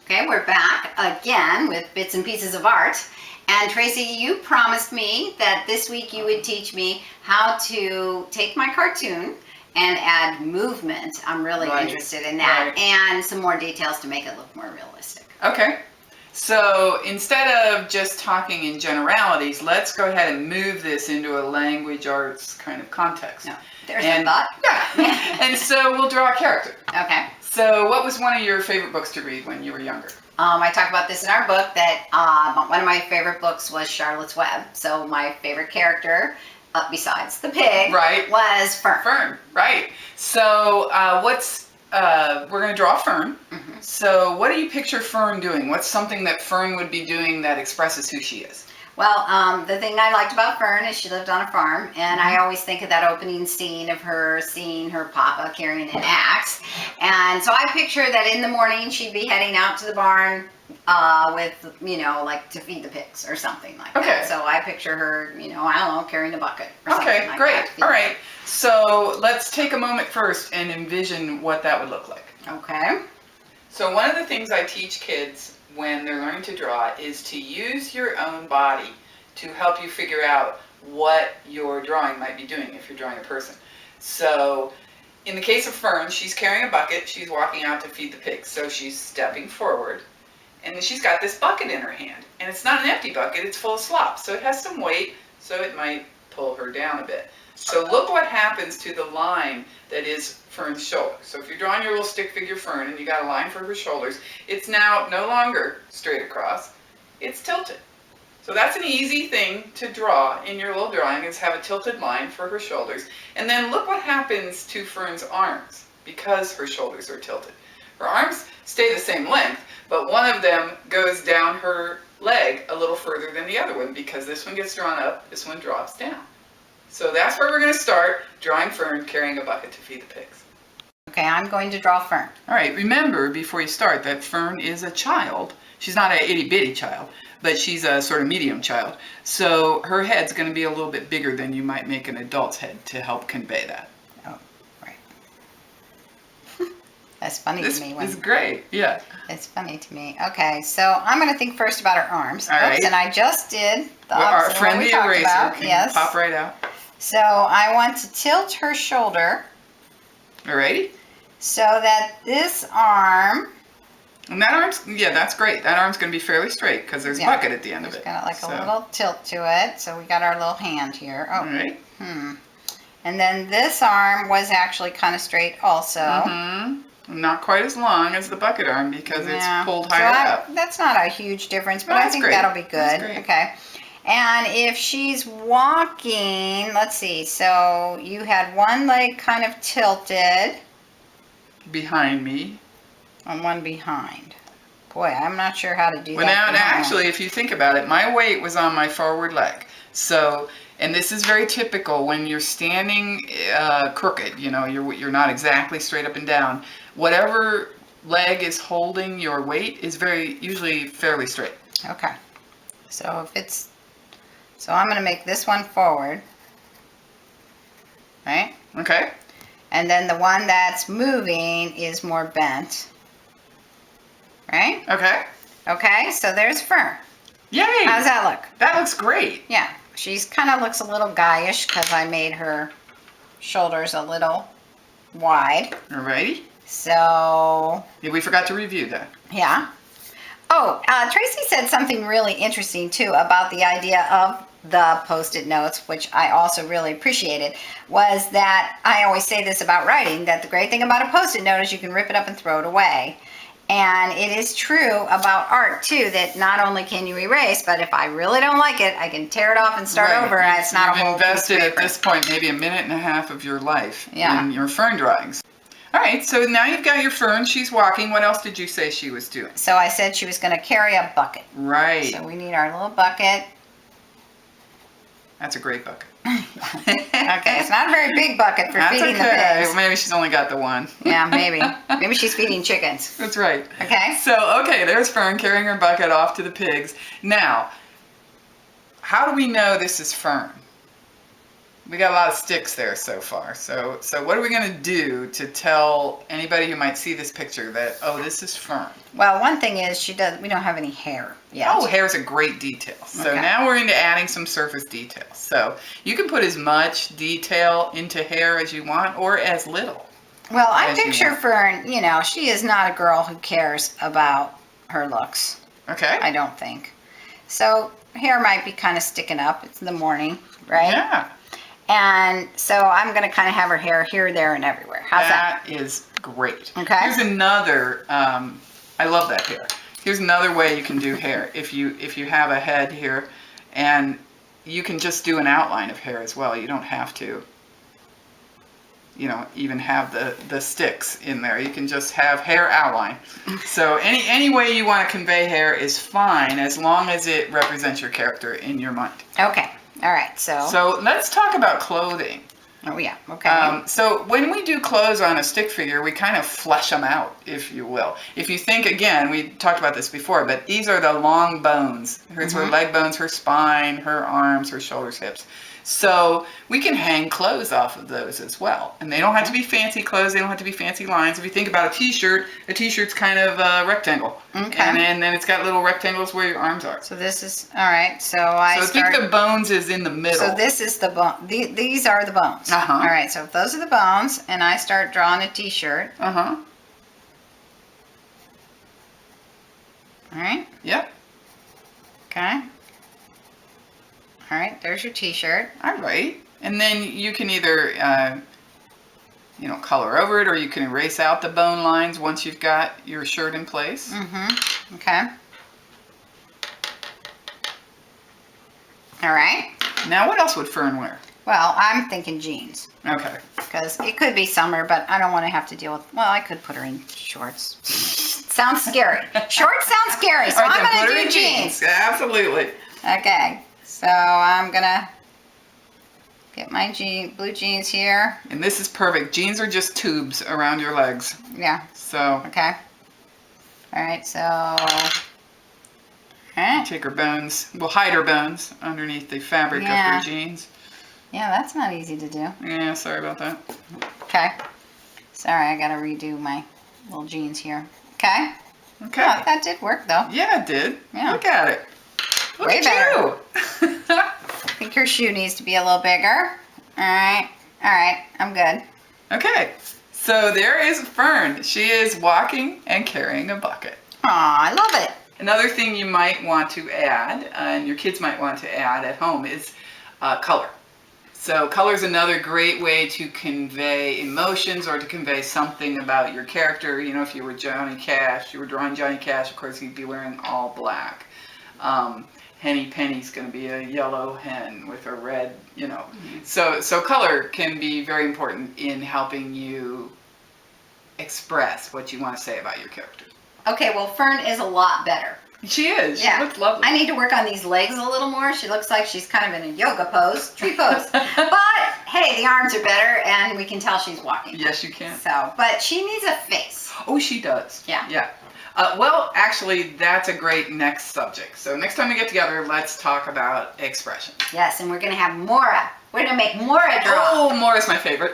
Okay, we're back again with bits and pieces of art. And Tracy, you promised me that this week you would teach me how to take my cartoon and add movement. I'm really interested in that. And some more details to make it look more realistic. Okay. So instead of just talking in generalities, let's go ahead and move this into a language arts kind of context. No, there's a thought. Yeah. And so we'll draw a character. Okay. So what was one of your favorite books to read when you were younger? I talk about this in our book that one of my favorite books was Charlotte's Web. So my favorite character, besides the pig, was Fern. Fern, right. So we're going to draw Fern. Mm-hmm. So what do you picture Fern doing? What's something that Fern would be doing that expresses who she is? Well, the thing I liked about Fern is she lived on a farm, and I always think of that opening scene of her seeing her papa carrying an axe. And so I picture that in the morning she'd be heading out to the barn with, like to feed the pigs or something like that. So I picture her, I don't know, carrying a bucket or something like that. Okay, great. All right. So let's take a moment first and envision what that would look like. Okay. So one of the things I teach kids when they're learning to draw is to use your own body to help you figure out what your drawing might be doing if you're drawing a person. So in the case of Fern, she's carrying a bucket. She's walking out to feed the pigs. So she's stepping forward, and then she's got this bucket in her hand. And it's not an empty bucket, it's full of slop. So it has some weight, so it might pull her down a bit. So look what happens to the line that is Fern's shoulder. So if you're drawing your little stick figure Fern and you got a line for her shoulders, it's now no longer straight across, it's tilted. So that's an easy thing to draw in your little drawing, is have a tilted line for her shoulders. And then look what happens to Fern's arms because her shoulders are tilted. Her arms stay the same length, but one of them goes down her leg a little further than the other one because this one gets drawn up, this one drops down. So that's where we're going to start, drawing Fern carrying a bucket to feed the pigs. Okay, I'm going to draw Fern. All right, remember before you start that Fern is a child. She's not an itty-bitty child, but she's a sort of medium child. So her head's going to be a little bit bigger than you might make an adult's head to help convey that. Oh, right. That's funny to me. This is great, yeah. It's funny to me. Okay, so I'm going to think first about her arms. All right. And I just did the our friendly eraser can pop right out. So I want to tilt her shoulder. Alrighty. So that this arm. And that arm's, yeah, that's great. That arm's going to be fairly straight because there's a bucket at the end of it. Got like a little tilt to it. So we got our little hand here. Oh. All right. And then this arm was actually kind of straight also. Mm-hmm. Not quite as long as the bucket arm because it's pulled higher up. That's not a huge difference, but I think that'll be good. Okay. And if she's walking, let's see, so you had one leg kind of tilted. Behind me. And one behind. Boy, I'm not sure how to do that. Well, now actually, if you think about it, my weight was on my forward leg. So, and this is very typical when you're standing crooked, you're not exactly straight up and down. Whatever leg is holding your weight is usually fairly straight. Okay. So so I'm going to make this one forward. Right? Okay. And then the one that's moving is more bent. Right? Okay. Okay, so there's Fern. Yay! How's that look? That looks great. Yeah. She's kind of looks a little guyish because I made her shoulders a little wide. Alrighty. So. Yeah, we forgot to review that. Yeah. Oh, Tracy said something really interesting too about the idea of the Post-it notes, which I also really appreciated, was that I always say this about writing, that the great thing about a Post-it note is you can rip it up and throw it away. And it is true about art too, that not only can you erase, but if I really don't like it, I can tear it off and start over, and it's not a whole piece of paper. You've invested at this point maybe a minute and a half of your life in your Fern drawings. All right, so now you've got your Fern. She's walking. What else did you say she was doing? So I said she was going to carry a bucket. Right. So we need our little bucket. That's a great bucket. Okay, it's not a very big bucket for feeding the pigs. Maybe she's only got the one. Yeah, maybe. Maybe she's feeding chickens. That's right. Okay. So, there's Fern carrying her bucket off to the pigs. Now, how do we know this is Fern? We got a lot of sticks there so far. So what are we going to do to tell anybody who might see this picture that, oh, this is Fern? Well, one thing is we don't have any hair yet. Oh, hair's a great detail. So Okay. now we're into adding some surface details. So you can put as much detail into hair as you want or as little. Well, I As you picture want. Fern, she is not a girl who cares about her looks. Okay? I don't think. So hair might be kind of sticking up. It's in the morning, right? Yeah. And so I'm going to kind of have her hair here, there, and everywhere. How's that? That is great. Okay. Here's another, I love that hair. Here's another way you can do hair. If you have a head here, and you can just do an outline of hair as well. You don't have to, even have the sticks in there. You can just have hair outline. So any way you want to convey hair is fine as long as it represents your character in your mind. Okay. All right. So let's talk about clothing. Oh, yeah. Okay. So when we do clothes on a stick figure, we kind of flesh them out, if you will. If you think, again, we talked about this before, but these are the long bones. Here's her leg bones, her spine, her arms, her shoulders, hips. So we can hang clothes off of those as well. And they don't have to be fancy clothes. They don't have to be fancy lines. If you think about a t-shirt's kind of a rectangle. Okay. And then it's got little rectangles where your arms are. So this is, all right. So I think the bones is in the middle. So this is the bone. These are the bones. Uh-huh. All right. So if those are the bones, and I start drawing a t-shirt. Uh-huh. All right. Yep. Okay. All right, there's your t-shirt. All right. And then you can either, color over it, or you can erase out the bone lines once you've got your shirt in place. Mm-hmm. Okay. All right. Now, what else would Fern wear? Well, I'm thinking jeans. Okay. Because it could be summer, but I don't want to have to deal with, I could put her in shorts. Sounds scary. Shorts sounds scary, so All right, then I'm put her going in to do jeans. Absolutely. Okay. So I'm going to get my blue jeans here. And this is perfect. Jeans are just tubes around your legs. Yeah. So Okay. All right, so... All right. take her bones. We'll hide her bones underneath the fabric of Yeah. her jeans. Yeah, that's not easy to do. Yeah, sorry about that. Okay. Sorry, I got to redo my little jeans here. Okay. Okay. Oh, that did work, though. Yeah, it did. Yeah. Look at it. Look Way at better. you. I think her shoe needs to be a little bigger. All right. All right. I'm good. Okay. So there is Fern. She is walking and carrying a bucket. Aw, I love it. Another thing you might want to add, and your kids might want to add at home, is color. So color is another great way to convey emotions or to convey something about your character. If you were Johnny Cash, you were drawing Johnny Cash, of course he'd be wearing all black. Henny Penny's going to be a yellow hen with a red, So color can be very important in helping you express what you want to say about your character. Okay, well, Fern is a lot better. She is. Yeah. She looks lovely. I need to work on these legs a little more. She looks like she's kind of in a yoga pose, tree pose. But, hey, the arms are better, and we can tell she's walking. Yes, you can. So, but she needs a face. Oh, she does. Yeah. Yeah. Well, actually, that's a great next subject. So next time we get together, let's talk about expression. Yes, and we're going to have Mora. We're going to make Mora draw. Oh, Mora's my favorite.